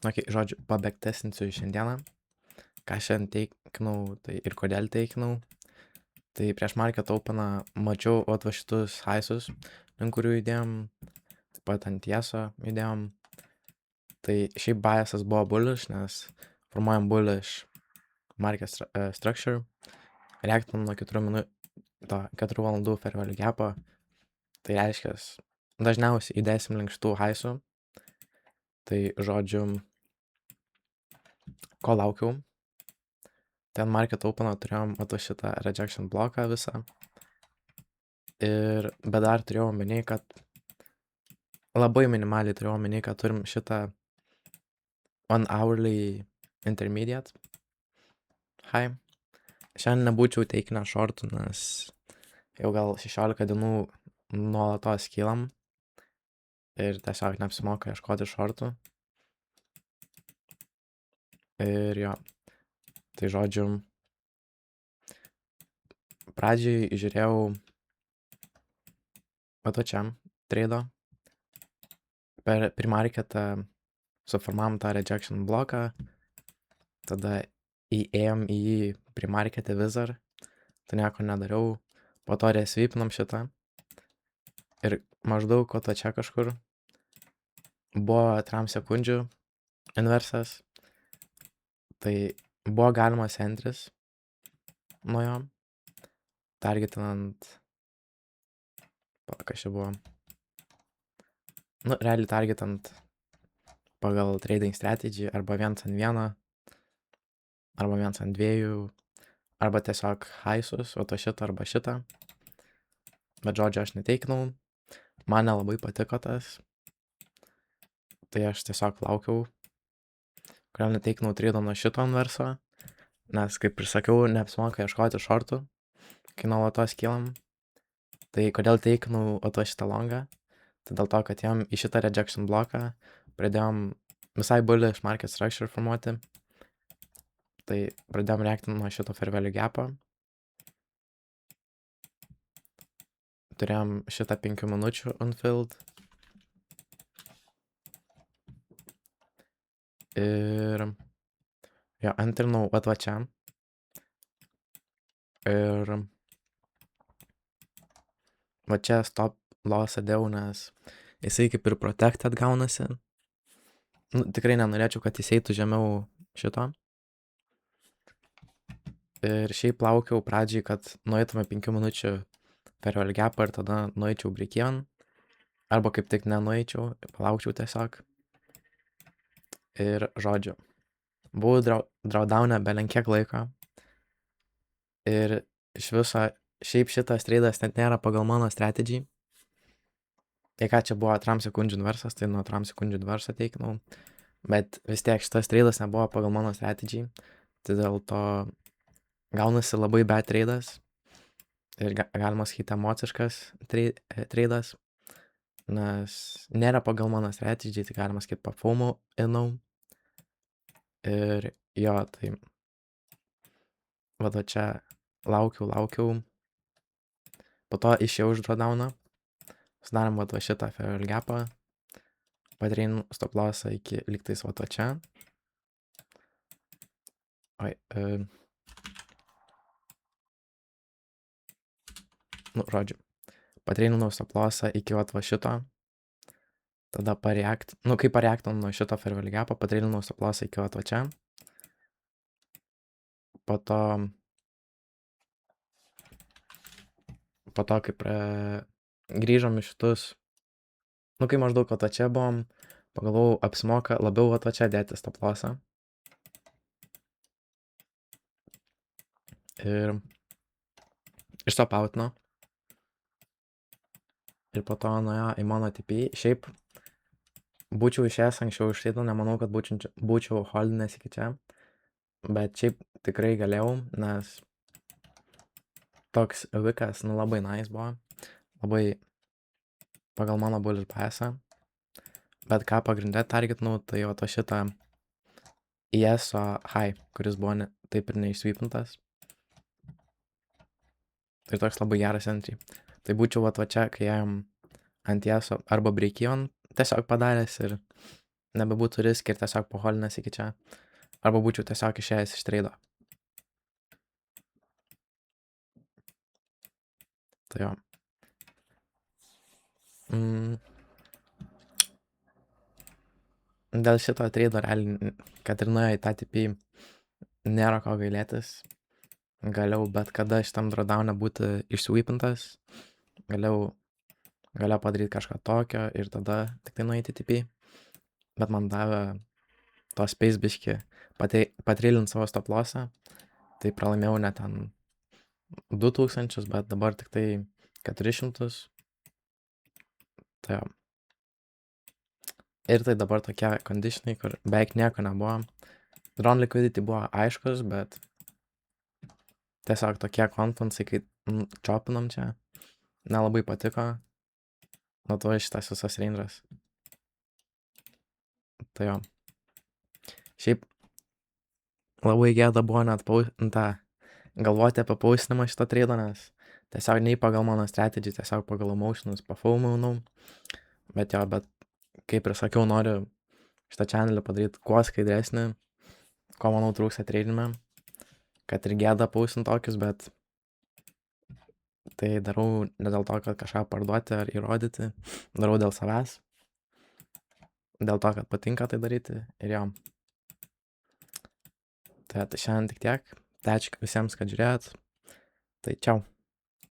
Okei, žodžiu, pabacktestinsiu šiandieną, ką šiandien teikinau, tai ir kodėl teikinau. Tai prieš market openą mačiau vat va šitus haisus, ant kurių judėjom, taip pat ant tieso judėjom. Tai šiaip biasas buvo bullish, nes formuojam bullish market structure, reaktam nuo 4 valandų fair value gapą. Tai reiškia, dažniausiai judėsim link šitų haisų. Tai žodžiu, ko laukiau. Ten market openą turėjom vat va šitą rejection bloką visą. Bet dar turėjau omeny, kad labai minimaliai turėjau omeny, kad turim šitą 1 hourly intermediate high. Šiandien nebūčiau teikinę shortų, nes jau gal 16 dienų nuolatos kylam ir tiesiog neapsimoka ieškoti shortų. Ir jo, tai žodžiu, pradžiai žiūrėjau vat va čia trado. Per pre-marketą suformavom tą rejection bloką, tada įėjom į jį pre-marketą vis dar, tai nieko nedariau, po to resvipinam šitą ir maždaug vat va čia kažkur buvo 3 sekundžių inversas, tai buvo galimas entris nuo jo, targetinant, kas čia buvo, nu realiai targetant pagal trading strategy arba 1/1, arba 1/2, arba tiesiog haisus, o to šitą arba šitą. Bet žodžiu, aš neteikinau, man nelabai patiko tas, tai aš tiesiog laukiau, kodėl neteikinau trado nuo šito inverso, nes kaip ir sakiau, neapsimoka ieškoti shortų, kai nuolatos kylam. Tai kodėl teikinau vat va šitą longą, tai dėl to, kad jam į šitą rejection bloką pradėjom visai bullish market structure formuoti, tai pradėjom reaktinti nuo šito fair value gapą. Turėjom šitą 5 minučių unfilled. Ir jo, entrinau vat va čia. Ir va čia stop loss dėjau, nes jisai kaip ir protected gaunasi. Nu, tikrai nenorėčiau, kad jis eitų žemiau šito. Ir šiaip laukiau pradžiai, kad nueitume 5 minučių fair value gapą ir tada nueičiau break even. Arba kaip tik nenueičiau, palaukčiau tiesiog. Ir žodžiu, buvau drawdown'e belenkiek laiko. Ir iš viso, šiaip šitas tradas net nėra pagal mano strategy. Tai ką čia buvo 3 sekundžių inversas, tai nuo 3 sekundžių inverso teikinau. Bet vis tiek šitas tradas nebuvo pagal mano strategy. Tai dėl to gaunasi labai bad tradas. Ir galima sakyti emociškas tradas. Nes nėra pagal mano strategy, tai galima sakyti pafomo inau. Ir jo, tai va čia laukiau. Po to išėjau iš drawdowno. Sudarom va šitą fair value gapą. Padarėjau stop lossą iki lygtais va čia. Oi. Nu, žodžiu. Padarėjau stop lossą iki va šito. Tada kai pareaktam nuo šito fair value gapą, padarėjau stop lossą iki va čia. Po to kaip grįžom į šitus, nu kai maždaug va čia buvom, pagalvojau, apsimoka labiau va čia dėti stop lossą. Ir išstopautino. Ir po to nuėjo į mano TP. Šiaip būčiau išėjęs anksčiau iš šito, nemanau, kad būčiau holdinęs iki čia. Bet šiaip tikrai galėjau, nes toks vikas, nu labai nice buvo. Labai pagal mano bullish biasą. Bet ką pagrindė targetinau, tai va to šitą ISO high, kuris buvo taip ir neišsvipintas. Tai toks labai geras entry. Tai būčiau va čia, kai ėjom ant ISO arba break even tiesiog padaręs ir nebebūtų risk ir tiesiog paholinęs iki čia. Arba būčiau tiesiog išėjęs iš treido. Tai jo. Dėl šito treido realiai, kad ir nuėjo į tą TP, nėra ko gailėtis. Galėjau bet kada šitam drawdowne būti išsweepintas. Galėjau padaryti kažką tokio ir tada tik tai nueiti į TP. Bet man davė to space biški patrailinti savo stop lossą. Tai pralaimėjau net ten 2000, bet dabar tik tai 400. Tai jo. Ir tai dabar tokie conditionai, kur beveik nieko nebuvo. Drone liquidity buvo aiškus, bet tiesiog tokie konflinsai, kai chopinom čia, nelabai patiko. Nuo to šitas visas range'as. Tai jo. Šiaip labai gėda buvo net galvoti apie paustinimą šito treido, nes tiesiog nei pagal mano strategy, tiesiog pagal emotionus pafoaminau. Bet jo, kaip ir sakiau, noriu šitą channelį padaryti kuo skaidresnį, ko manau trūksta treidime, kad ir gėda paustinti tokius, bet tai darau ne dėl to, kad kažką parduoti ar įrodyti, darau dėl savęs, dėl to, kad patinka tai daryti ir jo. Tai šiandien tik tiek, tai ačiū visiems, kad žiūrėjot, tai čiau.